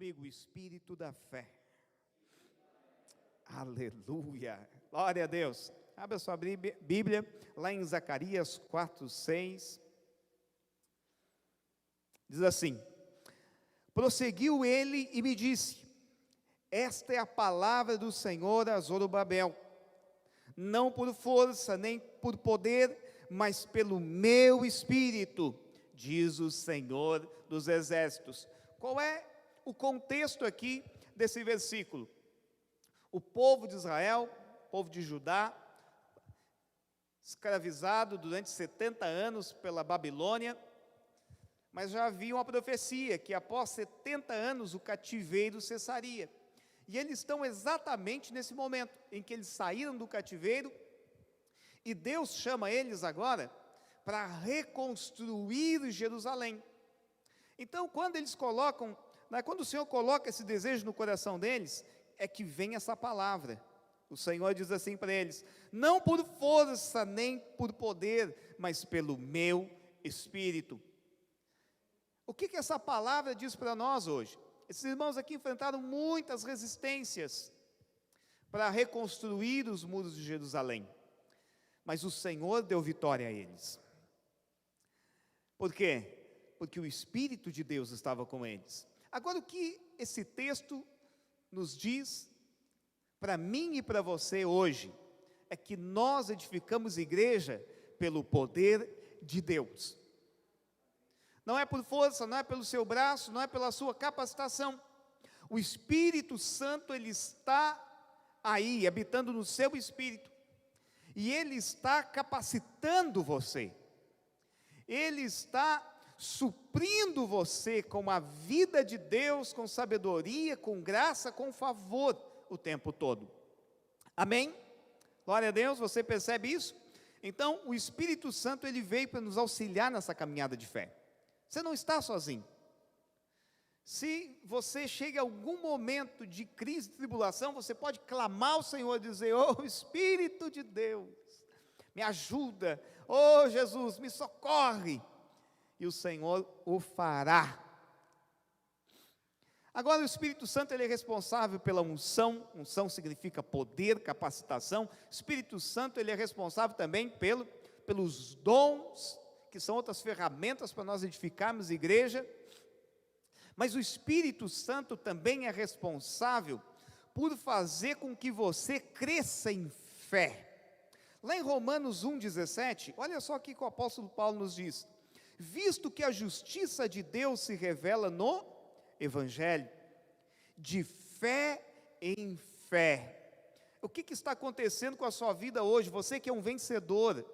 comigo, o espírito da fé. Aleluia, glória a Deus. Abra sua Bíblia, lá em Zacarias 4:6. Diz assim: prosseguiu ele e me disse: esta é a palavra do Senhor a Zorobabel, não por força, nem por poder, mas pelo meu espírito, diz o Senhor dos exércitos. Qual é o contexto aqui desse versículo? O povo de Israel, o povo de Judá, escravizado durante 70 anos pela Babilônia, mas já havia uma profecia que após 70 anos o cativeiro cessaria. E eles estão exatamente nesse momento em que eles saíram do cativeiro e Deus chama eles agora para reconstruir Jerusalém. Então, quando eles colocam, quando o Senhor coloca esse desejo no coração deles, é que vem essa palavra. O Senhor diz assim para eles: não por força nem por poder, mas pelo meu espírito. O que essa palavra diz para nós hoje? Esses irmãos aqui enfrentaram muitas resistências para reconstruir os muros de Jerusalém, mas o Senhor deu vitória a eles. Por quê? Porque o Espírito de Deus estava com eles. Agora, o que esse texto nos diz para mim e para você hoje é que nós edificamos igreja pelo poder de Deus. Não é por força, não é pelo seu braço, não é pela sua capacitação. O Espírito Santo, ele está aí, habitando no seu espírito, e ele está capacitando você, ele está suprindo você com a vida de Deus, com sabedoria, com graça, com favor, o tempo todo. Amém? Glória a Deus, você percebe isso? Então, o Espírito Santo, ele veio para nos auxiliar nessa caminhada de fé. Você não está sozinho. Se você chega a algum momento de crise, de tribulação, você pode clamar ao Senhor e dizer: oh Espírito de Deus, me ajuda, oh Jesus, me socorre, e o Senhor o fará. Agora, o Espírito Santo, ele é responsável pela unção. Unção significa poder, capacitação. O Espírito Santo, ele é responsável também pelos dons, que são outras ferramentas para nós edificarmos igreja. Mas o Espírito Santo também é responsável por fazer com que você cresça em fé. Lá em Romanos 1,17, olha só o que o apóstolo Paulo nos diz: visto que a justiça de Deus se revela no Evangelho, de fé em fé. O que está acontecendo com a sua vida hoje? Você que é um vencedor,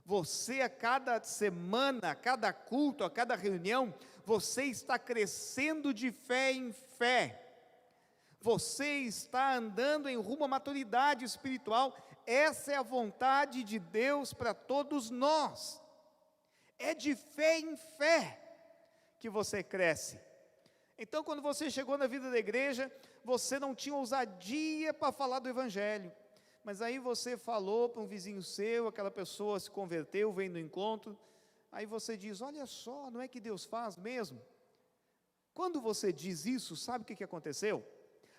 você a cada semana, a cada culto, a cada reunião, você está crescendo de fé em fé. Você está andando em rumo à maturidade espiritual. Essa é a vontade de Deus para todos nós. É de fé em fé que você cresce. Então, quando você chegou na vida da igreja, você não tinha ousadia para falar do Evangelho. Mas aí você falou para um vizinho seu, aquela pessoa se converteu, veio no encontro. Aí você diz: olha só, não é que Deus faz mesmo? Quando você diz isso, sabe o que aconteceu?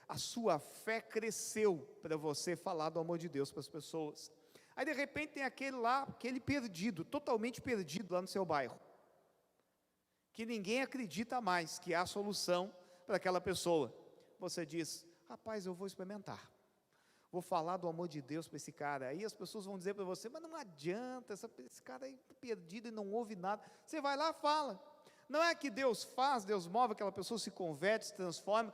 A sua fé cresceu para você falar do amor de Deus para as pessoas. Aí de repente tem aquele perdido, totalmente perdido lá no seu bairro, que ninguém acredita mais que há solução para aquela pessoa. Você diz: rapaz, eu vou experimentar, vou falar do amor de Deus para esse cara. Aí as pessoas vão dizer para você: mas não adianta, esse cara aí está perdido e não ouve nada. Você vai lá e fala. Não é que Deus faz, Deus move, aquela pessoa se converte, se transforma.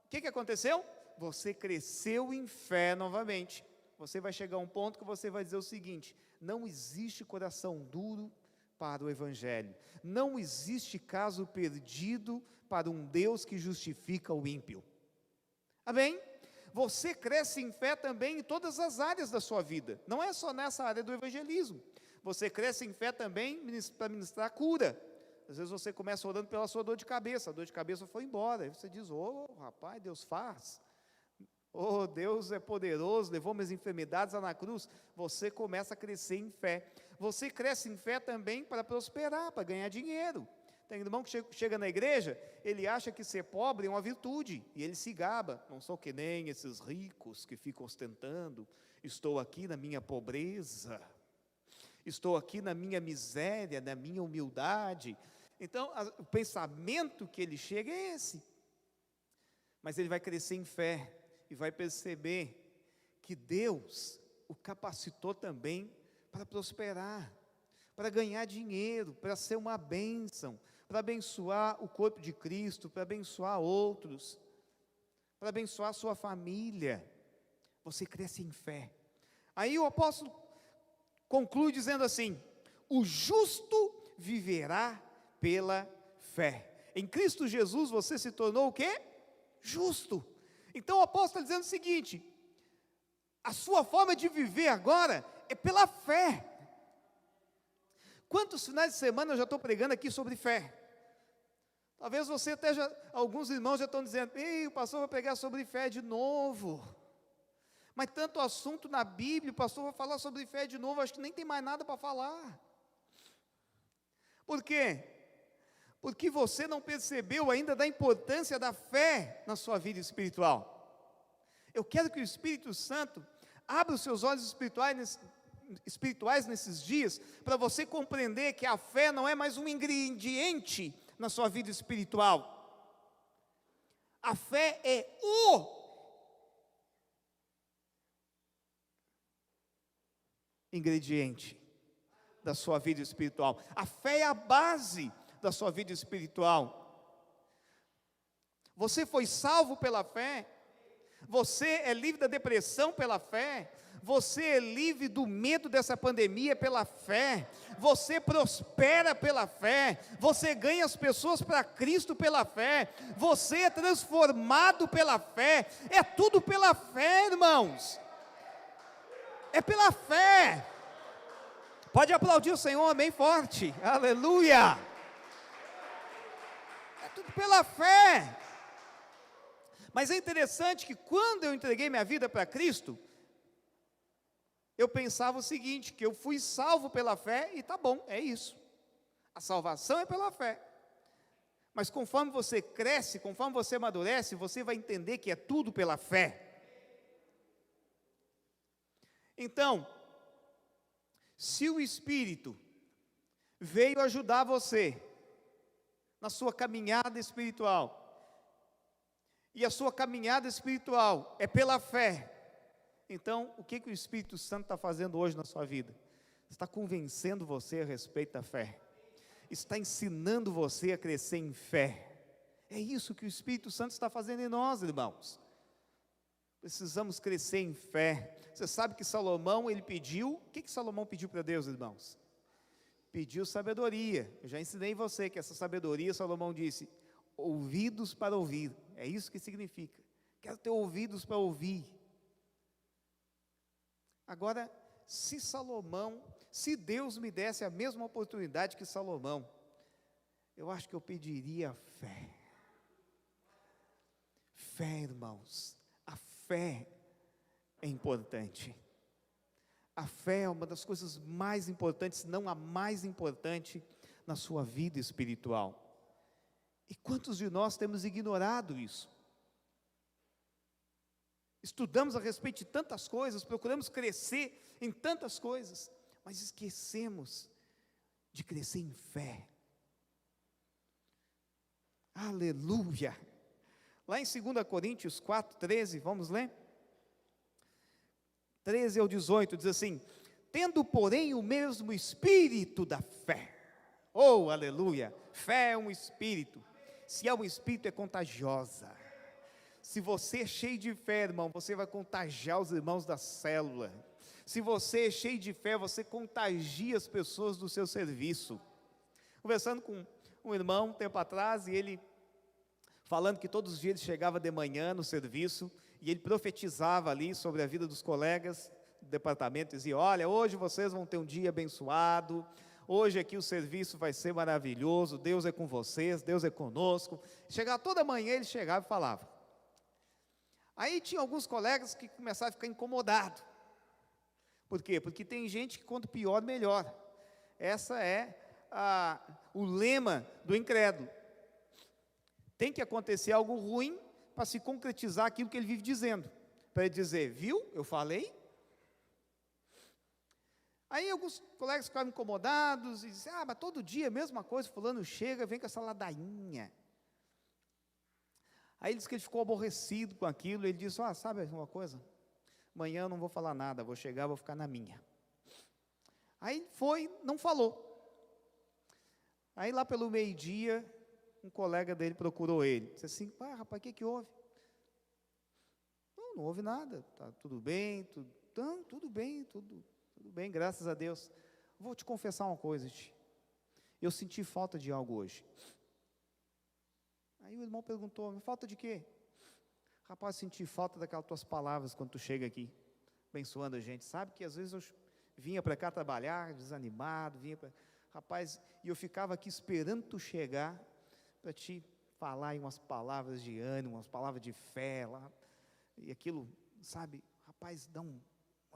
O que aconteceu? Você cresceu em fé novamente. Você vai chegar a um ponto que você vai dizer o seguinte: não existe coração duro para o Evangelho. Não existe caso perdido para um Deus que justifica o ímpio. Amém? Você cresce em fé também em todas as áreas da sua vida. Não é só nessa área do evangelismo. Você cresce em fé também para ministrar cura. Às vezes você começa orando pela sua dor de cabeça. A dor de cabeça foi embora. Aí você diz: oh rapaz, Deus faz. Oh, Deus é poderoso, levou minhas enfermidades lá na cruz. Você começa a crescer em fé. Você cresce em fé também para prosperar, para ganhar dinheiro. Tem irmão que chega na igreja, ele acha que ser pobre é uma virtude, e ele se gaba. Não sou que nem esses ricos que ficam ostentando, estou aqui na minha pobreza, estou aqui na minha miséria, na minha humildade. Então, o pensamento que ele chega é esse. Mas ele vai crescer em fé, e vai perceber que Deus o capacitou também para prosperar, para ganhar dinheiro, para ser uma bênção, para abençoar o corpo de Cristo, para abençoar outros, para abençoar a sua família. Você cresce em fé. Aí o apóstolo conclui dizendo assim: o justo viverá pela fé. Em Cristo Jesus você se tornou o quê? Justo. Então o apóstolo está dizendo o seguinte: a sua forma de viver agora é pela fé. Quantos finais de semana eu já estou pregando aqui sobre fé? Talvez você até alguns irmãos já estão dizendo: ei, o pastor vai pregar sobre fé de novo. Mas tanto assunto na Bíblia, o pastor vai falar sobre fé de novo, acho que nem tem mais nada para falar. Por quê? Porque você não percebeu ainda da importância da fé na sua vida espiritual. Eu quero que o Espírito Santo abra os seus olhos espirituais nesses dias, para você compreender que a fé não é mais um ingrediente na sua vida espiritual. A fé é o ingrediente da sua vida espiritual. A fé é a base da sua vida espiritual. Você foi salvo pela fé. Você é livre da depressão pela fé. Você é livre do medo dessa pandemia pela fé. Você prospera pela fé. Você ganha as pessoas para Cristo pela fé. Você é transformado pela fé. É tudo pela fé, irmãos. É pela fé. Pode aplaudir o Senhor bem forte. Aleluia. É tudo pela fé. Mas é interessante que quando eu entreguei minha vida para Cristo, eu pensava o seguinte, que eu fui salvo pela fé e tá bom, é isso. A salvação é pela fé. Mas conforme você cresce, conforme você amadurece, você vai entender que é tudo pela fé. Então, se o Espírito veio ajudar você na sua caminhada espiritual, e a sua caminhada espiritual é pela fé, então o que o Espírito Santo está fazendo hoje na sua vida? Está convencendo você a respeito da fé, está ensinando você a crescer em fé. É isso que o Espírito Santo está fazendo em nós, irmãos. Precisamos crescer em fé. Você sabe que Salomão, ele pediu, o que Salomão pediu para Deus, irmãos? Pediu sabedoria. Eu já ensinei você que essa sabedoria, Salomão disse, ouvidos para ouvir. É isso que significa. Quero ter ouvidos para ouvir. Agora, se Deus me desse a mesma oportunidade que Salomão, eu acho que eu pediria fé. Fé, irmãos. A fé é importante. A fé é uma das coisas mais importantes, se não a mais importante na sua vida espiritual. E quantos de nós temos ignorado isso? Estudamos a respeito de tantas coisas, procuramos crescer em tantas coisas, mas esquecemos de crescer em fé. Aleluia! Lá em 2 Coríntios 4:13, vamos ler? 13 ao 18, diz assim: tendo, porém, o mesmo espírito da fé. Oh, aleluia! Fé é um espírito. Se é um espírito, é contagiosa. Se você é cheio de fé, irmão, você vai contagiar os irmãos da célula. Se você é cheio de fé, você contagia as pessoas do seu serviço. Conversando com um irmão um tempo atrás, e ele falando que todos os dias ele chegava de manhã no serviço, e ele profetizava ali sobre a vida dos colegas do departamento, dizia: olha, hoje vocês vão ter um dia abençoado, hoje aqui o serviço vai ser maravilhoso, Deus é com vocês, Deus é conosco. Chegava toda manhã, ele chegava e falava. Aí tinha alguns colegas que começaram a ficar incomodados. Por quê? Porque tem gente que quanto pior, melhor. Essa é o lema do incrédulo. Tem que acontecer algo ruim para se concretizar aquilo que ele vive dizendo. Para ele dizer, viu, eu falei. Aí alguns colegas ficavam incomodados e diziam, mas todo dia a mesma coisa, fulano chega, vem com essa ladainha. Aí ele disse que ele ficou aborrecido com aquilo, ele disse, sabe uma coisa? Amanhã eu não vou falar nada, vou chegar, vou ficar na minha. Aí foi, não falou. Aí lá pelo meio-dia, um colega dele procurou ele, disse assim, rapaz, o que houve? Não houve nada, tá tudo bem, tudo bem, graças a Deus. Vou te confessar uma coisa, eu senti falta de algo hoje. Aí o irmão perguntou, falta de quê? Rapaz, senti falta daquelas tuas palavras quando tu chega aqui, abençoando a gente. Sabe que às vezes eu vinha para cá trabalhar, desanimado, rapaz, e eu ficava aqui esperando tu chegar, para te falar aí umas palavras de ânimo, umas palavras de fé, lá, e aquilo, sabe, rapaz, dá uma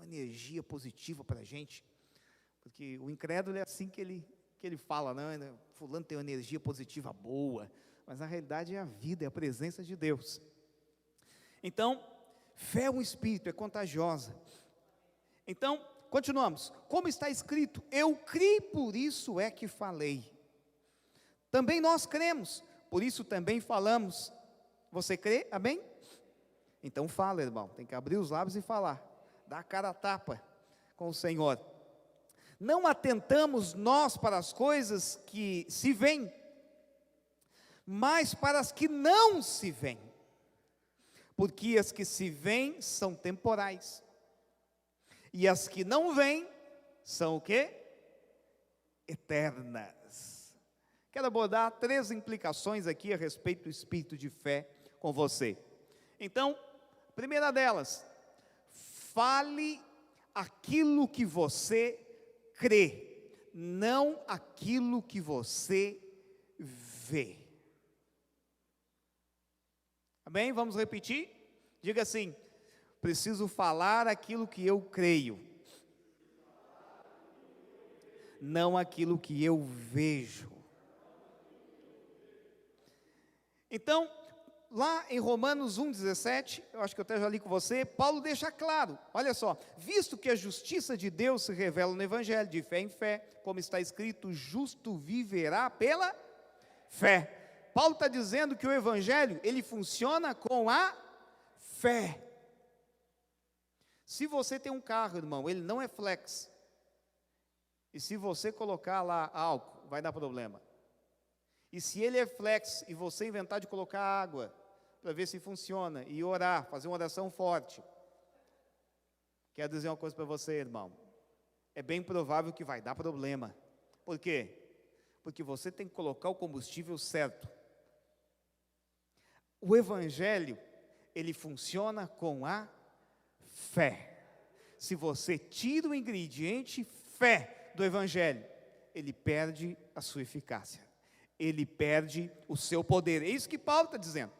energia positiva para a gente, porque o incrédulo é assim que ele fala, né? Fulano tem uma energia positiva boa, mas na realidade é a vida, é a presença de Deus. Então, fé é um espírito, é contagiosa. Então, continuamos, como está escrito, eu criei, por isso é que falei. Também nós cremos, por isso também falamos. Você crê? Amém? Então fala, irmão, tem que abrir os lábios e falar, dar a cara a tapa com o Senhor. Não atentamos nós para as coisas que se veem, mas para as que não se veem, porque as que se veem são temporais, e as que não veem são o quê? Eternas. Quero abordar 3 implicações aqui a respeito do espírito de fé com você. Então, a primeira delas, fale aquilo que você crê, não aquilo que você vê. Amém? Vamos repetir? Diga assim, preciso falar aquilo que eu creio, não aquilo que eu vejo. Então, lá em Romanos 1,17, eu acho que eu até já li com você, Paulo deixa claro, olha só, visto que a justiça de Deus se revela no Evangelho, de fé em fé, como está escrito, o justo viverá pela fé. Paulo está dizendo que o Evangelho, ele funciona com a fé. Se você tem um carro, irmão, ele não é flex, e se você colocar lá álcool, vai dar problema. E se ele é flex, e você inventar de colocar água, para ver se funciona, e orar, fazer uma oração forte, quero dizer uma coisa para você, irmão, é bem provável que vai dar problema. Por quê? Porque você tem que colocar o combustível certo. O Evangelho, ele funciona com a fé. Se você tira o ingrediente fé do Evangelho, ele perde a sua eficácia, ele perde o seu poder. É isso que Paulo está dizendo.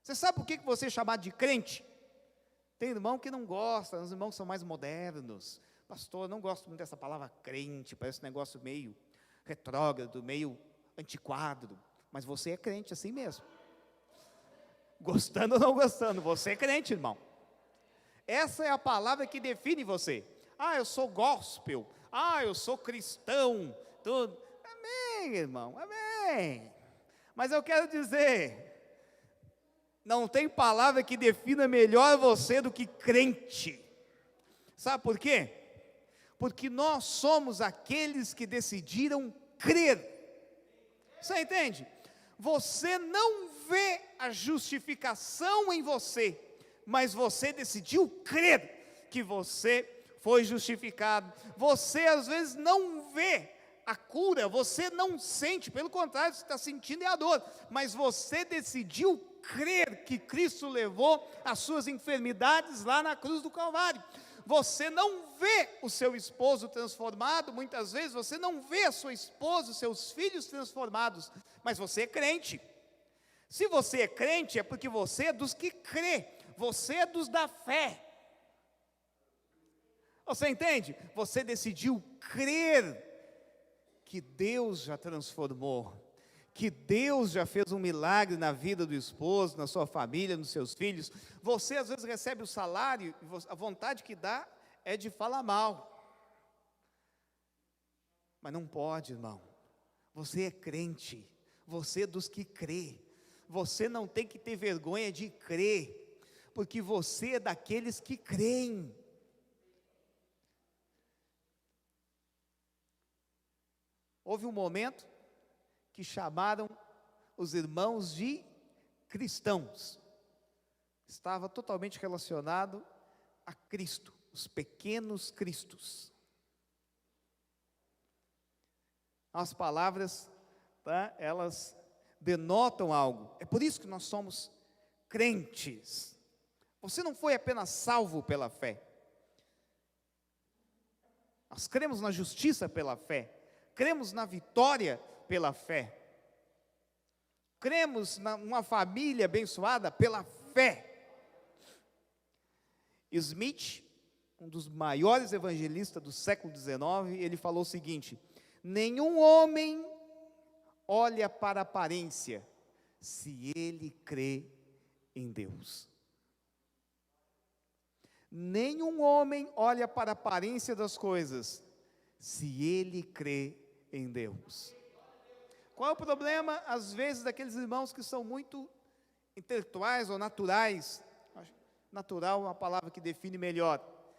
Você sabe por que você é chamado de crente? Tem irmão que não gosta, os irmãos são mais modernos. Pastor, não gosto muito dessa palavra crente, parece um negócio meio retrógrado, meio antiquado, mas você é crente assim mesmo. Gostando ou não gostando, você é crente, irmão. Essa é a palavra que define você. Eu sou gospel, eu sou cristão, tudo. Amém, irmão, amém. Mas eu quero dizer, não tem palavra que defina melhor você do que crente. Sabe por quê? Porque nós somos aqueles que decidiram crer. Você entende? Você não vê a justificação em você, mas você decidiu crer que você foi justificado. Você às vezes não vê a cura, você não sente, pelo contrário, você está sentindo a dor, mas você decidiu crer que Cristo levou as suas enfermidades lá na cruz do Calvário. Você não vê o seu esposo transformado, muitas vezes você não vê a sua esposa, os seus filhos transformados, mas você é crente. Se você é crente, é porque você é dos que crê, você é dos da fé. Você entende? Você decidiu crer que Deus já transformou, que Deus já fez um milagre na vida do esposo, na sua família, nos seus filhos. Você às vezes recebe o salário, e a vontade que dá é de falar mal. Mas não pode, irmão. Você é crente, você é dos que crê. Você não tem que ter vergonha de crer, porque você é daqueles que creem. Houve um momento que chamaram os irmãos de cristãos. Estava totalmente relacionado a Cristo, os pequenos cristos. As palavras, tá, elas denotam algo. É por isso que nós somos crentes. Você não foi apenas salvo pela fé. Nós cremos na justiça pela fé. Cremos na vitória pela fé. Cremos numa família abençoada pela fé. Smith, um dos maiores evangelistas do século XIX, ele falou o seguinte: nenhum homem olha para a aparência, se ele crê em Deus. Nenhum homem olha para a aparência das coisas, se ele crê em Deus. Qual é o problema, às vezes, daqueles irmãos que são muito intelectuais ou naturais? Natural é uma palavra que define melhor,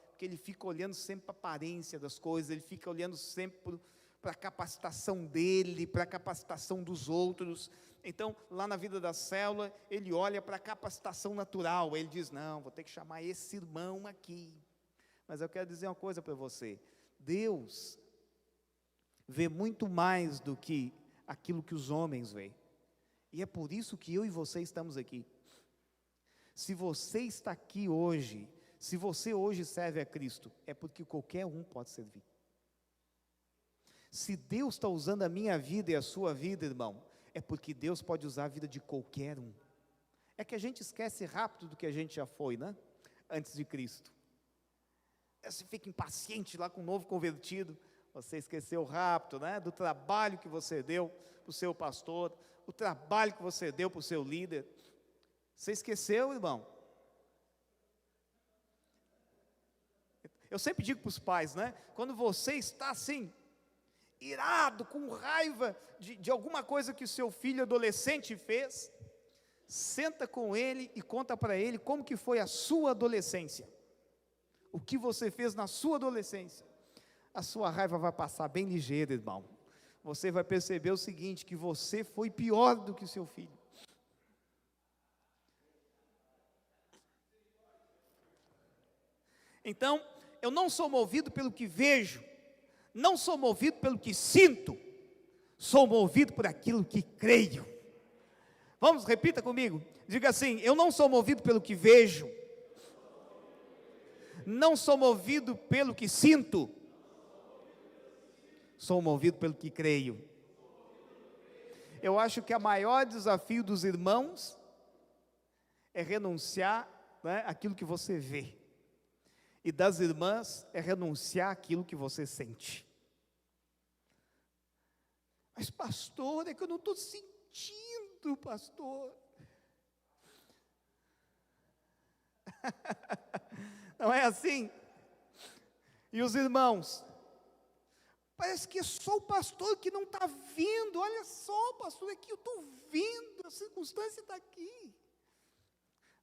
porque ele fica olhando sempre para a aparência das coisas, ele fica olhando sempre para a capacitação dele, para a capacitação dos outros. Então, lá na vida da célula, ele olha para a capacitação natural, ele diz: não, vou ter que chamar esse irmão aqui. Mas eu quero dizer uma coisa para você: Deus vê muito mais do que aquilo que os homens veem, e é por isso que eu e você estamos aqui. Se você está aqui hoje, se você hoje serve a Cristo, é porque qualquer um pode servir. Se Deus está usando a minha vida e a sua vida, irmão, é porque Deus pode usar a vida de qualquer um. É que a gente esquece rápido do que a gente já foi, né? Antes de Cristo. Você fica impaciente lá com o novo convertido, você esqueceu rápido, né? Do trabalho que você deu para o seu pastor, o trabalho que você deu para o seu líder. Você esqueceu, irmão? Eu sempre digo para os pais, né? Quando você está assim, irado, com raiva de alguma coisa que o seu filho adolescente fez, senta com ele e conta para ele como que foi a sua adolescência. O que você fez na sua adolescência. A sua raiva vai passar bem ligeira, irmão. Você vai perceber o seguinte, que você foi pior do que o seu filho. Então, eu não sou movido pelo que vejo, não sou movido pelo que sinto, sou movido por aquilo que creio. Vamos, repita comigo, diga assim: eu não sou movido pelo que vejo, não sou movido pelo que sinto, sou movido pelo que creio. Eu acho que o maior desafio dos irmãos é renunciar, né, àquilo que você vê. E das irmãs é renunciar àquilo que você sente. Mas pastor, é que eu não estou sentindo, pastor. Não é assim? E os irmãos? Parece que é só o pastor que não está vendo. Olha só, pastor, é que eu estou vendo, a circunstância está aqui.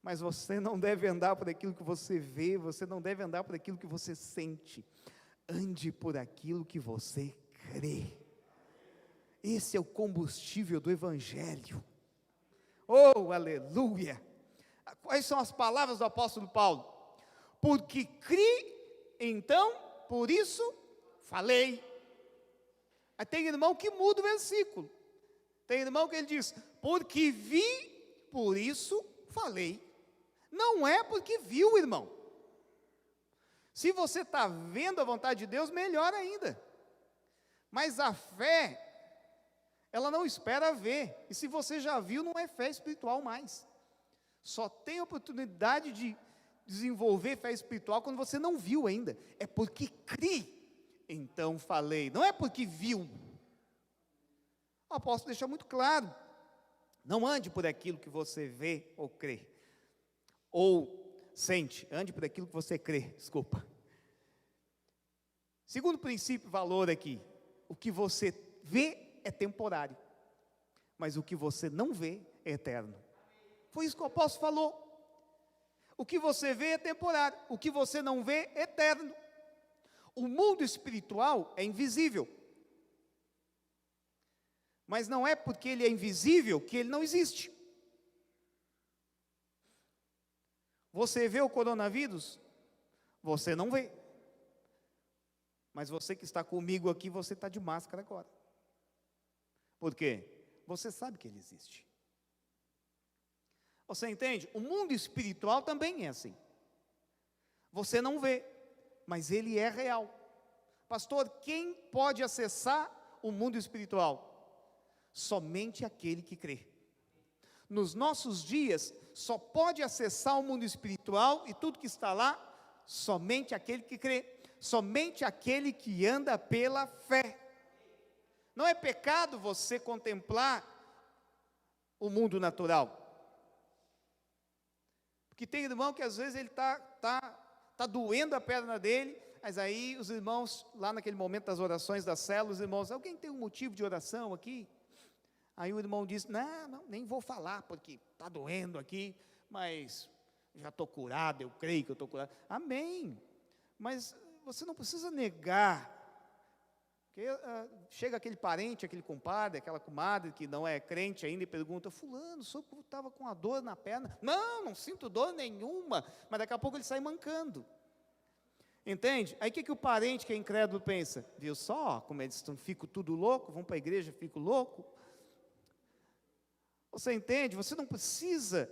Mas você não deve andar por aquilo que você vê, você não deve andar por aquilo que você sente. Ande por aquilo que você crê. Esse é o combustível do Evangelho. Oh, aleluia! Quais são as palavras do apóstolo Paulo? Porque criei, então, por isso falei. Aí tem irmão que muda o versículo. Tem irmão que ele diz: porque vi, por isso falei. Não é porque viu, irmão. Se você está vendo a vontade de Deus, melhor ainda. Mas a fé, ela não espera ver. E se você já viu, não é fé espiritual mais. Só tem oportunidade de desenvolver fé espiritual quando você não viu ainda. É porque crê. Então falei. Não é porque viu. O apóstolo deixa muito claro: não ande por aquilo que você vê ou crê, ou sente, ande por aquilo que você crê, desculpa. Segundo princípio, valor aqui: o que você vê é temporário, mas o que você não vê é eterno. Foi isso que o apóstolo falou. O que você vê é temporário, o que você não vê é eterno. O mundo espiritual é invisível, mas não é porque ele é invisível que ele não existe. Você vê o coronavírus? Você não vê. Mas você que está comigo aqui, você está de máscara agora. Por quê? Você sabe que ele existe. Você entende? O mundo espiritual também é assim. Você não vê, mas ele é real. Pastor, quem pode acessar o mundo espiritual? Somente aquele que crê. Nos nossos dias, só pode acessar o mundo espiritual e tudo que está lá, somente aquele que crê. Somente aquele que anda pela fé. Não é pecado você contemplar o mundo natural. Porque tem irmão que às vezes ele tá doendo a perna dele, mas aí os irmãos, lá naquele momento das orações das células, os irmãos, alguém tem um motivo de oração aqui? Aí o irmão diz, não, nem vou falar, porque está doendo aqui, mas já estou curado, eu creio que eu estou curado. Amém. Mas você não precisa negar, porque chega aquele parente, aquele compadre, aquela comadre que não é crente ainda e pergunta, fulano, o senhor estava com a dor na perna? Não sinto dor nenhuma, mas daqui a pouco ele sai mancando. Entende? Aí o que o parente que é incrédulo pensa? Viu só, como eles ficam tudo louco, vão para a igreja, ficam louco. Você entende? Você não precisa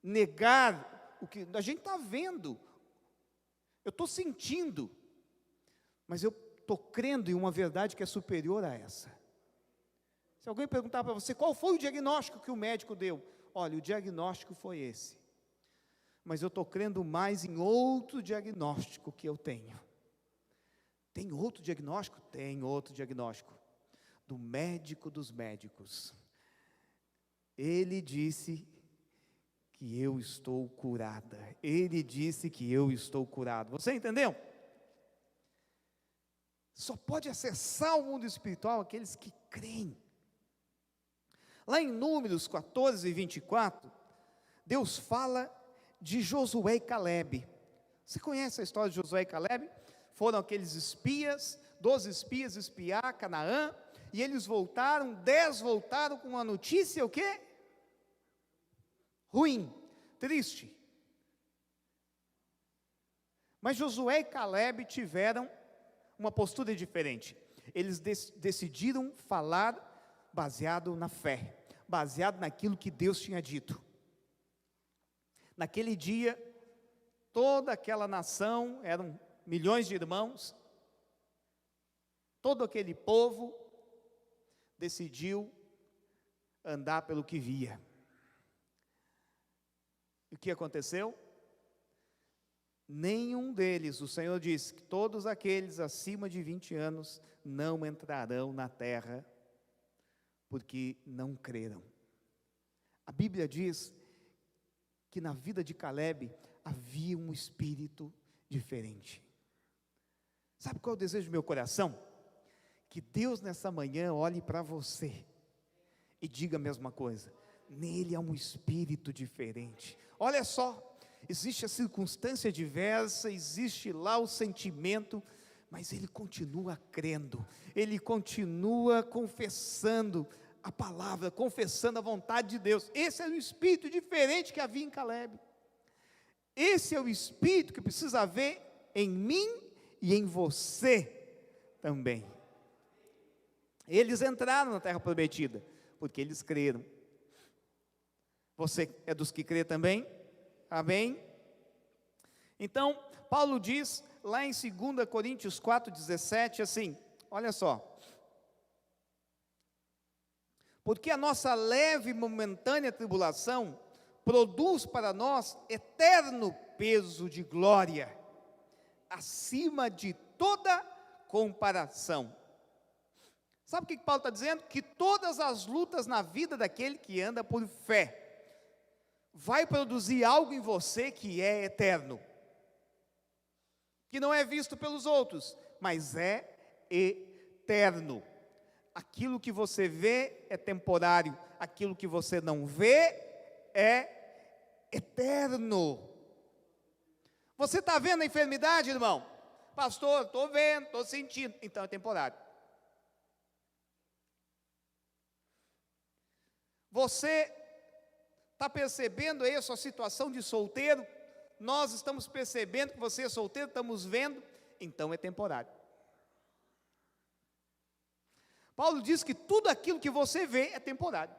negar o que a gente está vendo. Eu estou sentindo, mas eu estou crendo em uma verdade que é superior a essa. Se alguém perguntar para você, qual foi o diagnóstico que o médico deu? Olha, o diagnóstico foi esse. Mas eu estou crendo mais em outro diagnóstico que eu tenho. Tem outro diagnóstico? Tem outro diagnóstico. Do médico dos médicos. Ele disse que eu estou curada. Ele disse que eu estou curado. Você entendeu? Só pode acessar o mundo espiritual aqueles que creem. Lá em Números 14, 24, Deus fala de Josué e Calebe. Você conhece a história de Josué e Calebe? Foram aqueles espias, 12 espias espiar Canaã, e eles voltaram, 10 voltaram com uma notícia, o quê? Ruim, triste. Mas Josué e Calebe tiveram uma postura diferente. Eles decidiram falar baseado na fé, baseado naquilo que Deus tinha dito. Naquele dia, toda aquela nação, eram milhões de irmãos, todo aquele povo decidiu andar pelo que via. E o que aconteceu? Nenhum deles, o Senhor disse que todos aqueles acima de 20 anos não entrarão na terra, porque não creram. A Bíblia diz que na vida de Calebe havia um espírito diferente. Sabe qual é o desejo do meu coração? Que Deus nessa manhã olhe para você e diga a mesma coisa. Nele há um espírito diferente. Olha só, existe a circunstância diversa, existe lá o sentimento, mas ele continua crendo, ele continua confessando a palavra, confessando a vontade de Deus. Esse é o espírito diferente que havia em Calebe. Esse é o espírito que precisa haver em mim e em você também. Eles entraram na terra prometida, porque eles creram. Você é dos que crê também? Amém? Então, Paulo diz lá em 2 Coríntios 4,17 assim, olha só. Porque a nossa leve e momentânea tribulação produz para nós eterno peso de glória, acima de toda comparação. Sabe o que Paulo está dizendo? Que todas as lutas na vida daquele que anda por fé, vai produzir algo em você que é eterno, que não é visto pelos outros, mas é eterno. Aquilo que você vê é temporário, aquilo que você não vê é eterno. Você está vendo a enfermidade, irmão? Pastor, estou vendo, estou sentindo, então é temporário. Você está percebendo aí a sua situação de solteiro? Nós estamos percebendo que você é solteiro, estamos vendo, então é temporário. Paulo diz que tudo aquilo que você vê é temporário.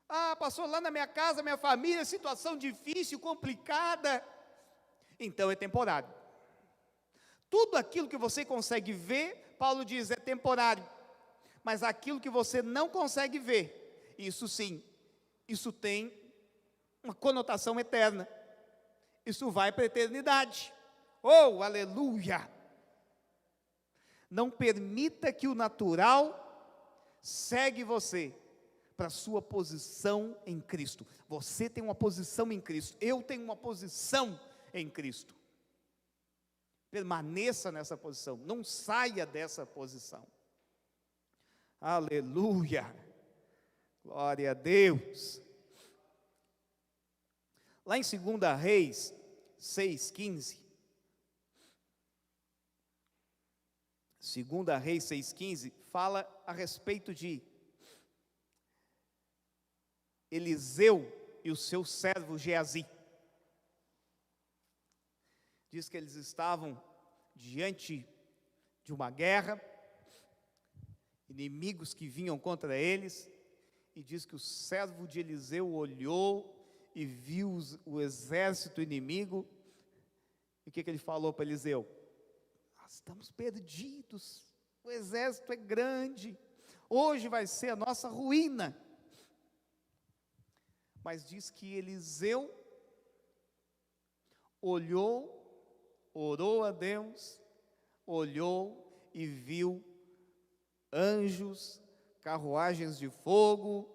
Ah, pastor, lá na minha casa, minha família, situação difícil, complicada, então é temporário. Tudo aquilo que você consegue ver, Paulo diz, é temporário. Mas aquilo que você não consegue ver, isso sim, isso tem uma conotação eterna. Isso vai para a eternidade. Oh, aleluia! Não permita que o natural segue você para a sua posição em Cristo. Você tem uma posição em Cristo, eu tenho uma posição em Cristo. Permaneça nessa posição, não saia dessa posição. Aleluia, glória a Deus. Lá em 2 Reis 6,15, 2 Reis 6,15, fala a respeito de Eliseu e o seu servo Geazi. Diz que eles estavam diante de uma guerra, inimigos que vinham contra eles, e diz que o servo de Eliseu olhou e viu o exército inimigo, e o que ele falou para Eliseu? Nós estamos perdidos, o exército é grande, hoje vai ser a nossa ruína. Mas diz que Eliseu olhou, orou a Deus, olhou e viu anjos, carruagens de fogo,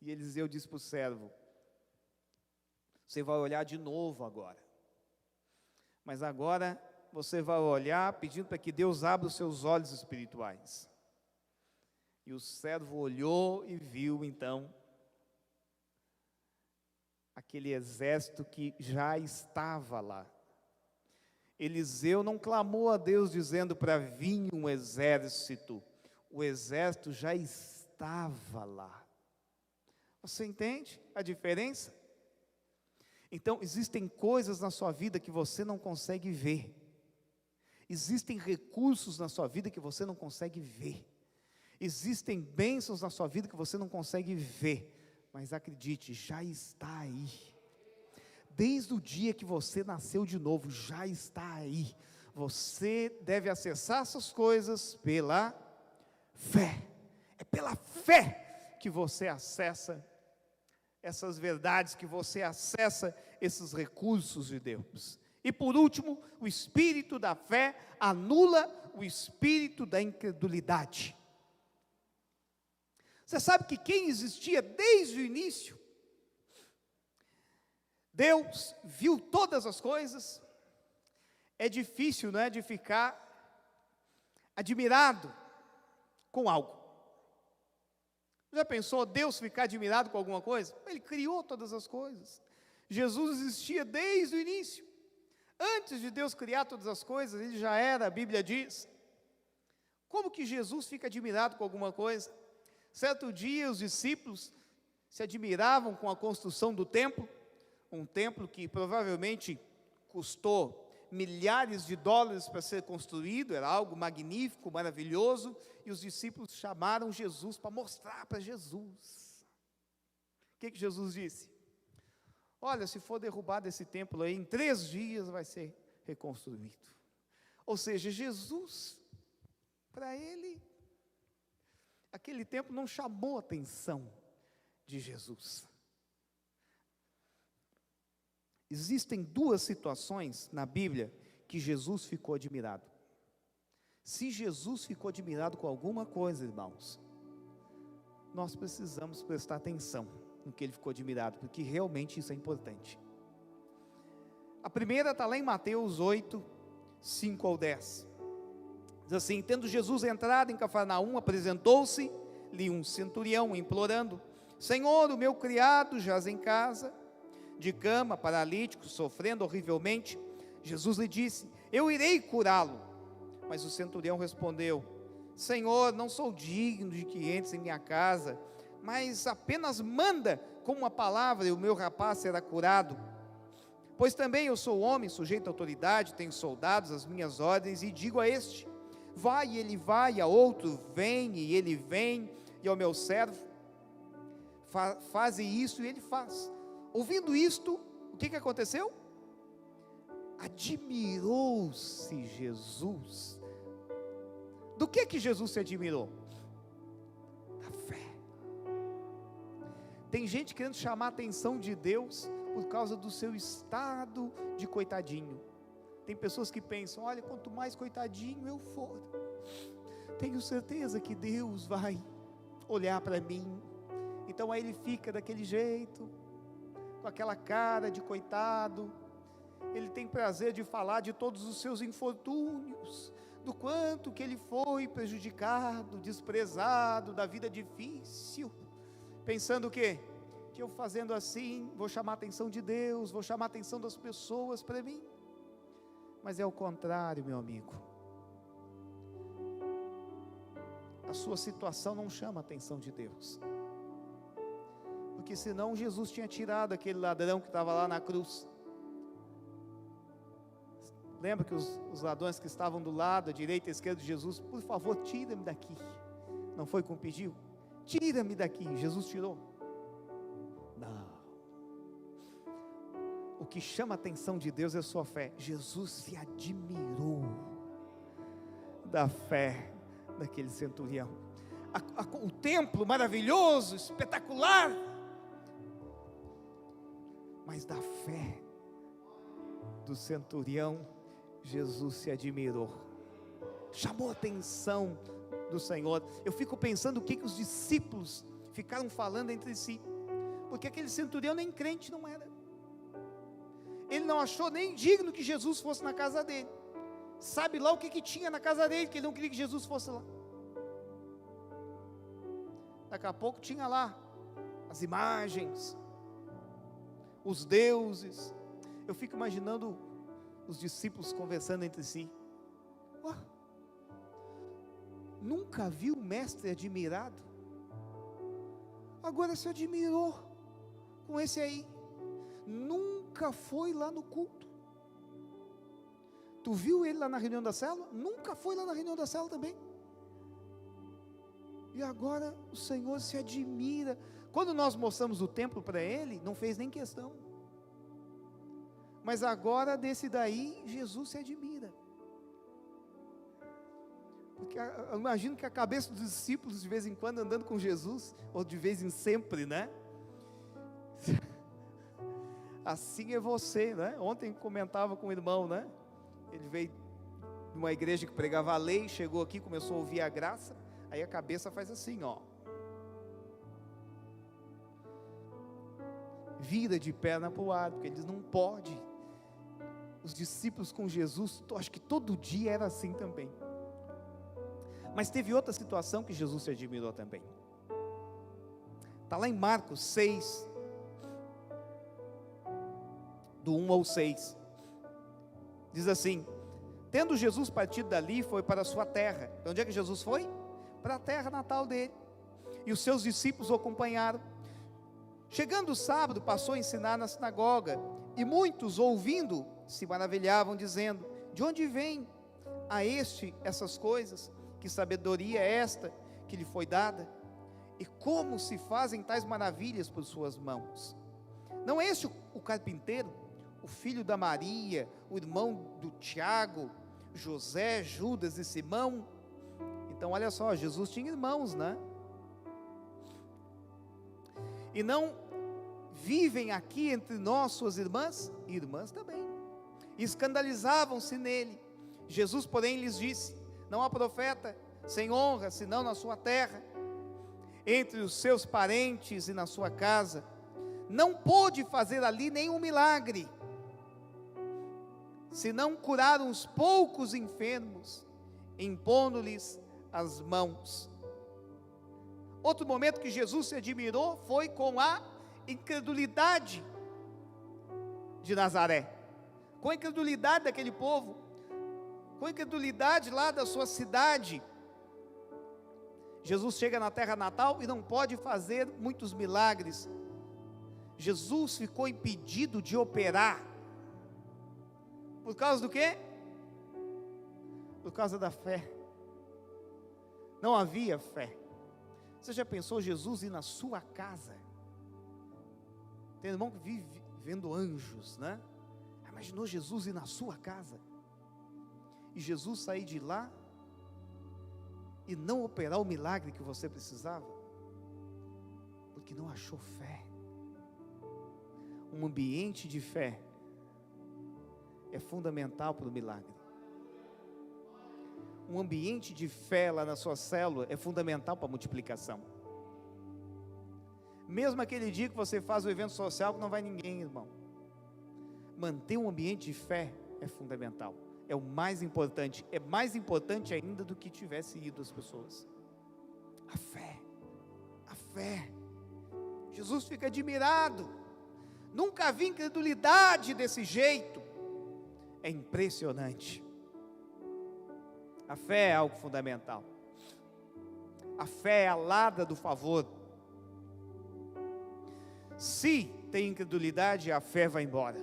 e Eliseu disse para o servo: você vai olhar de novo agora, mas agora você vai olhar pedindo para que Deus abra os seus olhos espirituais. E o servo olhou e viu então aquele exército que já estava lá. Eliseu não clamou a Deus dizendo para vir um exército, o exército já estava lá. Você entende a diferença? Então, existem coisas na sua vida que você não consegue ver, existem recursos na sua vida que você não consegue ver, existem bênçãos na sua vida que você não consegue ver, mas acredite, já está aí. Desde o dia que você nasceu de novo, já está aí. Você deve acessar essas coisas pela fé. É pela fé que você acessa essas verdades, que você acessa esses recursos de Deus. E por último, o espírito da fé anula o espírito da incredulidade. Você sabe que quem existia desde o início, Deus viu todas as coisas. É difícil, não é, de ficar admirado com algo. Já pensou Deus ficar admirado com alguma coisa? Ele criou todas as coisas. Jesus existia desde o início. Antes de Deus criar todas as coisas, ele já era, a Bíblia diz. Como que Jesus fica admirado com alguma coisa? Certo dia os discípulos se admiravam com a construção do templo, um templo que provavelmente custou milhares de dólares para ser construído, era algo magnífico, maravilhoso, e os discípulos chamaram Jesus para mostrar para Jesus. O que Jesus disse? Olha, se for derrubado esse templo aí, em 3 dias vai ser reconstruído. Ou seja, Jesus, para ele, aquele templo não chamou a atenção de Jesus. Existem 2 situações na Bíblia que Jesus ficou admirado. Se Jesus ficou admirado com alguma coisa, irmãos, nós precisamos prestar atenção no que ele ficou admirado, porque realmente isso é importante. A primeira está lá em Mateus 8, 5 ao 10. Diz assim: tendo Jesus entrado em Cafarnaum, apresentou-se-lhe um centurião, implorando: Senhor, o meu criado jaz em casa, de cama, paralítico, sofrendo horrivelmente. Jesus lhe disse: eu irei curá-lo. Mas o centurião respondeu: Senhor, não sou digno de que entres em minha casa, mas apenas manda com uma palavra e o meu rapaz será curado. Pois também eu sou homem, sujeito à autoridade, tenho soldados às minhas ordens, e digo a este: vai, e ele vai, a outro: vem, e ele vem, e ao meu servo: faze isso, e ele faz. Ouvindo isto, o que aconteceu? Admirou-se Jesus. Do que Jesus se admirou? Da fé. Tem gente querendo chamar a atenção de Deus por causa do seu estado de coitadinho. Tem pessoas que pensam: olha, quanto mais coitadinho eu for, tenho certeza que Deus vai olhar para mim. Então aí ele fica daquele jeito, com aquela cara de coitado. Ele tem prazer de falar de todos os seus infortúnios, do quanto que ele foi prejudicado, desprezado, da vida difícil, pensando o quê? Que eu fazendo assim, vou chamar a atenção de Deus, vou chamar a atenção das pessoas para mim. Mas é o contrário, meu amigo. A sua situação não chama a atenção de Deus, porque senão Jesus tinha tirado aquele ladrão que estava lá na cruz. Lembra que os ladrões que estavam do lado, à direita e à esquerda de Jesus: por favor, tira-me daqui. Não foi como pediu? Tira-me daqui. Jesus tirou? Não. O que chama a atenção de Deus é a sua fé. Jesus se admirou da fé daquele centurião. O templo maravilhoso, espetacular, mas da fé do centurião, Jesus se admirou, chamou a atenção do Senhor. Eu fico pensando o que os discípulos ficaram falando entre si, porque aquele centurião nem crente não era, ele não achou nem digno que Jesus fosse na casa dele. Sabe lá o que tinha na casa dele, que ele não queria que Jesus fosse lá. Daqui a pouco tinha lá as imagens, os deuses. Eu fico imaginando os discípulos conversando entre si: nunca viu o mestre admirado, agora se admirou com esse aí. Nunca foi lá no culto. Tu viu ele lá na reunião da célula? Nunca foi lá na reunião da célula também. E agora o Senhor se admira. Quando nós mostramos o templo para ele, não fez nem questão. Mas agora desse daí, Jesus se admira. Porque eu imagino que a cabeça dos discípulos, de vez em quando, andando com Jesus, ou de vez em sempre, né? Assim é você, né? Ontem comentava com o irmão, né? Ele veio de uma igreja que pregava a lei, chegou aqui, começou a ouvir a graça, aí a cabeça faz assim, ó. Vira de perna para o ar, porque ele diz: não pode. Os discípulos com Jesus, acho que todo dia era assim também. Mas teve outra situação que Jesus se admirou também. Está lá em Marcos 6, do 1 ao 6. Diz assim: tendo Jesus partido dali, foi para a sua terra. Para onde é que Jesus foi? Para a terra natal dele. E os seus discípulos o acompanharam. Chegando o sábado, passou a ensinar na sinagoga, e muitos, ouvindo, se maravilhavam, dizendo: de onde vem a este essas coisas? Que sabedoria é esta que lhe foi dada? E como se fazem tais maravilhas por suas mãos? Não é este o carpinteiro, o filho da Maria, o irmão do Tiago, José, Judas e Simão? Então olha só, Jesus tinha irmãos, né? E não vivem aqui entre nós suas irmãs? Irmãs também. E escandalizavam-se nele. Jesus, porém, lhes disse: Não há profeta sem honra, senão na sua terra, entre os seus parentes e na sua casa. Não pôde fazer ali nenhum milagre, senão curar uns poucos enfermos, impondo-lhes as mãos. Outro momento que Jesus se admirou foi com a incredulidade de Nazaré, com a incredulidade daquele povo, com a incredulidade lá da sua cidade. Jesus chega na terra natal e não pode fazer muitos milagres. Jesus ficou impedido de operar. Por causa do quê? Por causa da fé. Não havia fé. Você já pensou Jesus ir na sua casa? Tem irmão que vive vendo anjos, né? Imaginou Jesus ir na sua casa? E Jesus sair de lá e não operar o milagre que você precisava? Porque não achou fé. Um ambiente de fé é fundamental para o milagre. Um ambiente de fé lá na sua célula é fundamental para a multiplicação. Mesmo aquele dia que você faz o evento social que não vai ninguém, irmão, manter um ambiente de fé é fundamental. É o mais importante. É mais importante ainda do que tivesse ido as pessoas. A fé. A fé. Jesus fica admirado. Nunca vi incredulidade desse jeito. É impressionante. A fé é algo fundamental. A fé é a lada do favor. Se tem incredulidade, a fé vai embora.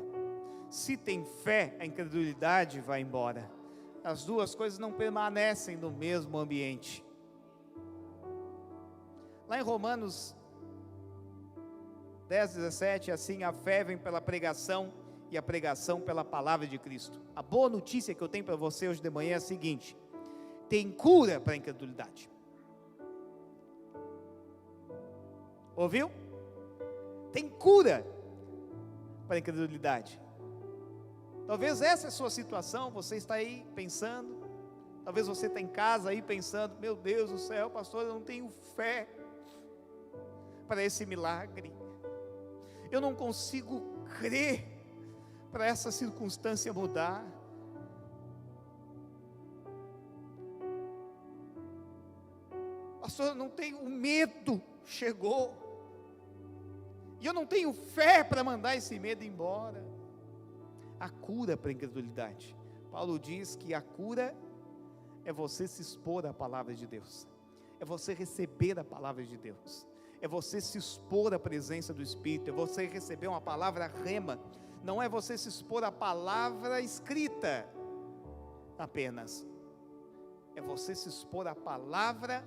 Se tem fé, a incredulidade vai embora. As duas coisas não permanecem no mesmo ambiente. Lá em Romanos 10:17, assim, a fé vem pela pregação e a pregação pela palavra de Cristo. A boa notícia que eu tenho para você hoje de manhã é a seguinte: tem cura para a incredulidade. Ouviu? Tem cura para a incredulidade. Talvez essa é a sua situação, você está aí pensando, talvez você está em casa aí pensando, meu Deus do céu, pastor, eu não tenho fé para esse milagre, eu não consigo crer para essa circunstância mudar. Pastor, eu não tenho, o medo chegou, e eu não tenho fé para mandar esse medo embora. A cura para a incredulidade. Paulo diz que a cura é você se expor à palavra de Deus, é você receber a palavra de Deus, é você se expor à presença do Espírito, é você receber uma palavra rema, não é você se expor à palavra escrita apenas, é você se expor à palavra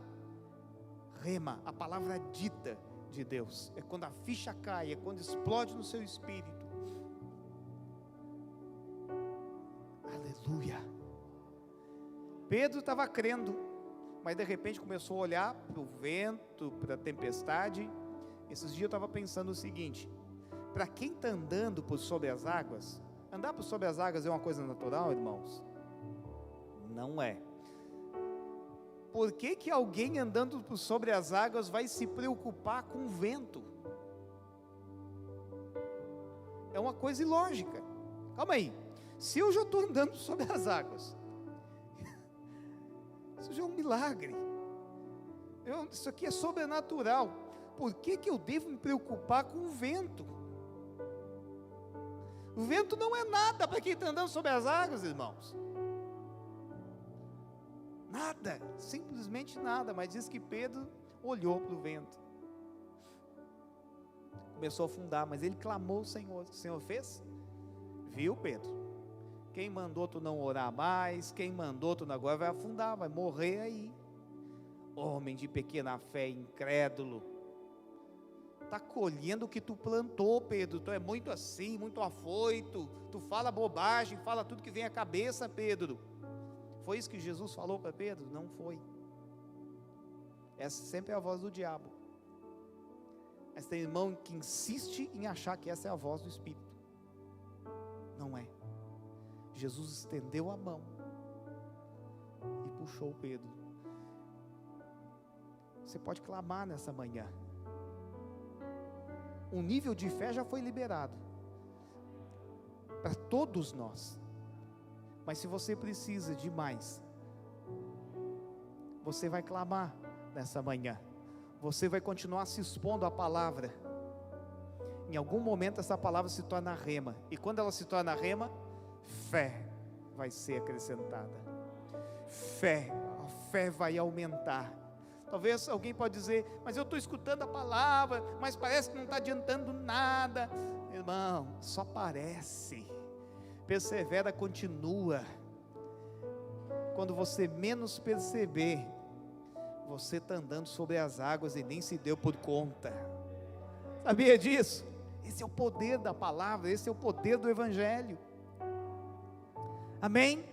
rema, a palavra dita de Deus. É quando a ficha cai, é quando explode no seu espírito. Aleluia. Pedro estava crendo, mas de repente começou a olhar para o vento, para a tempestade. Esses dias eu estava pensando o seguinte: para quem está andando por sobre as águas, andar por sobre as águas é uma coisa natural, irmãos? Não é. Por que alguém andando por sobre as águas vai se preocupar com o vento? É uma coisa ilógica. Calma aí. Se eu já estou andando sobre as águas, isso já é um milagre. Isso aqui é sobrenatural. Por que eu devo me preocupar com o vento? O vento não é nada para quem está andando sobre as águas, irmãos. Nada, simplesmente nada. Mas diz que Pedro olhou para o vento, começou a afundar, mas ele clamou ao Senhor. O Senhor fez? Viu, Pedro? Quem mandou tu não orar mais? Quem mandou tu agora vai afundar, vai morrer aí. Homem de pequena fé, incrédulo, está colhendo o que tu plantou, Pedro. Tu é muito assim, muito afoito, tu fala bobagem, fala tudo que vem à cabeça, Pedro. Foi isso que Jesus falou para Pedro? Não foi. Essa sempre é a voz do diabo. Mas tem irmão que insiste em achar que essa é a voz do Espírito. Não é. Jesus estendeu a mão, e puxou Pedro. Você pode clamar nessa manhã. Um nível de fé já foi liberado para todos nós. Mas se você precisa de mais, você vai clamar nessa manhã. Você vai continuar se expondo à palavra. Em algum momento essa palavra se torna rema. E quando ela se torna rema, fé vai ser acrescentada. A fé vai aumentar. Talvez alguém pode dizer, mas eu estou escutando a palavra, mas parece que não está adiantando nada. Irmão, só parece. Persevera, continua. Quando você menos perceber, você está andando sobre as águas e nem se deu por conta. Sabia disso? Esse é o poder da palavra, esse é o poder do Evangelho. Amém?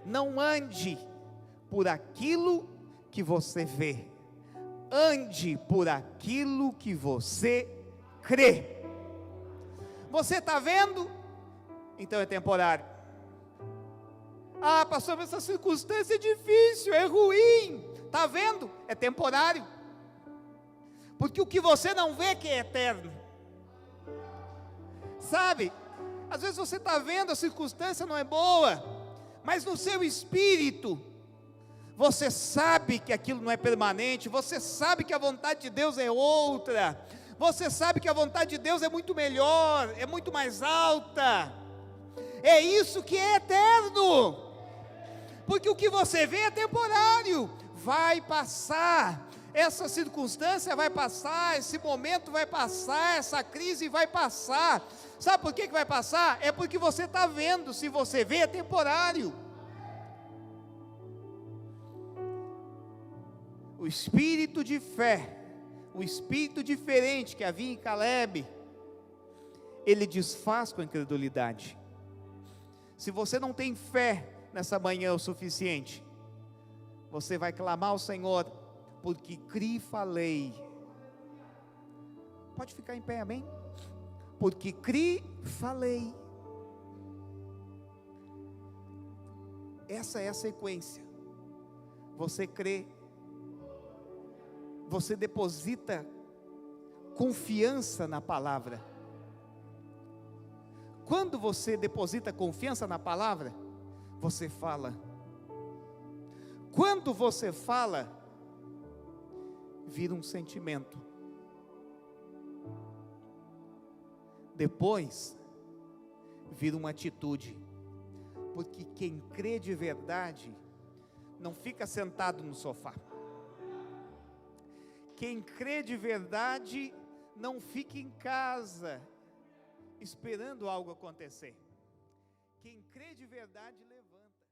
Não ande por aquilo que você vê, ande por aquilo que você crê. Você está vendo? Então é temporário. Ah, pastor, mas essa circunstância é difícil, é ruim. Está vendo? É temporário. Porque o que você não vê que é eterno. Sabe? Às vezes você está vendo, a circunstância não é boa, mas no seu espírito, você sabe que aquilo não é permanente, você sabe que a vontade de Deus é outra, você sabe que a vontade de Deus é muito melhor, é muito mais alta, é isso que é eterno, porque o que você vê é temporário, vai passar, essa circunstância vai passar, esse momento vai passar, essa crise vai passar. Sabe por que vai passar? É porque você está vendo, se você vê é temporário. O espírito de fé, o espírito diferente que havia em Caleb, ele desfaz com a incredulidade. Se você não tem fé nessa manhã o suficiente, você vai clamar ao Senhor, porque criei e falei. Pode ficar em pé, amém? Porque criei e falei. Essa é a sequência. Você crê, você deposita confiança na palavra. Quando você deposita confiança na palavra, você fala. Quando você fala, vira um sentimento. Depois, vira uma atitude. Porque quem crê de verdade, não fica sentado no sofá. Quem crê de verdade, não fica em casa, esperando algo acontecer. Quem crê de verdade, levanta.